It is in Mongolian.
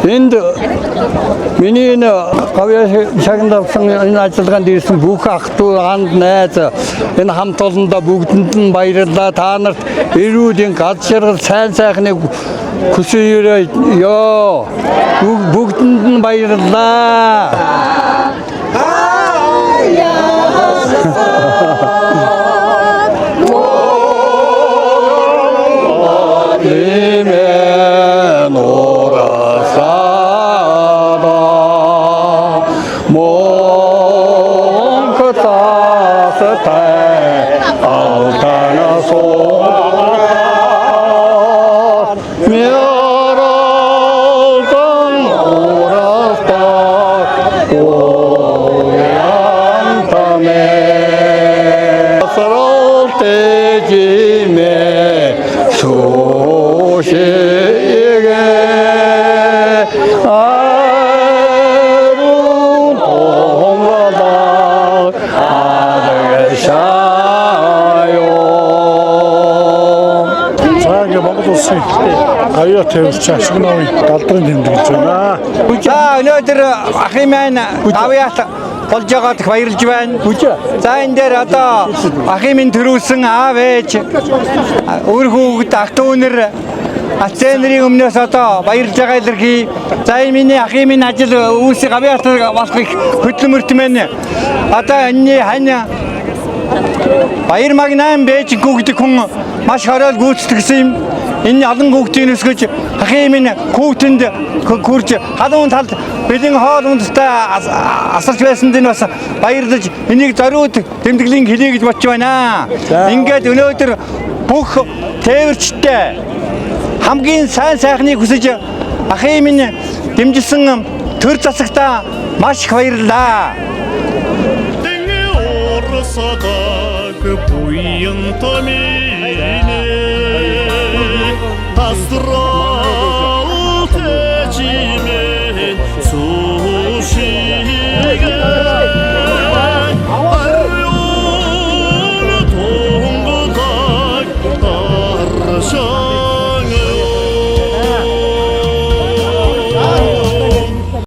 Энд миний энэ говья шагнад авсан энэ ажиллагаанд ирсэн бүх ах トゥ анд найз энэ хамт олондоо бүгдэнд нь баярлалаа. Та нарт эрүүлийн гад шаргал сайн сайхныг хүсье ёо. Бүгдэнд нь баярлалаа. Аяа тавьж ашигнавын галдрын тэмдэглэж байна. За өнөөдөр ахын маань авьяат болж байгаад баярлж байна. За энэ дээр одоо ахын минь төрүүлсэн аав ээж өөр хүүхэд ах トゥ өнөр аценерийн өмнөөс одоо баярлж байгаа илэрхий. За энэ миний ахын минь ажил үүсэх авьяат болохыг хөдөлмөрт мэн. Одоо энэ хань баяр магнаан бэж хүүхэд хүн маш хороол гүйцэтгэсэн юм. Энэ олон хүүхдийн өсгөж ахын минь хүүтэнд хүрж халуун талд бэлэн хоол ундтай асарч байсанд нь бас баярлаж энийг зориуд тэмдэглэн хэлье гэж бодож байна. Ингээд өнөөдөр бүх тээвэрчтэй хамгийн сайн сайхныг хүсэж ахын минь дэмжсэн төр засагтаа маш их баярлалаа. Астрал тэжимен сушигэ аюун тонгодаг аршаа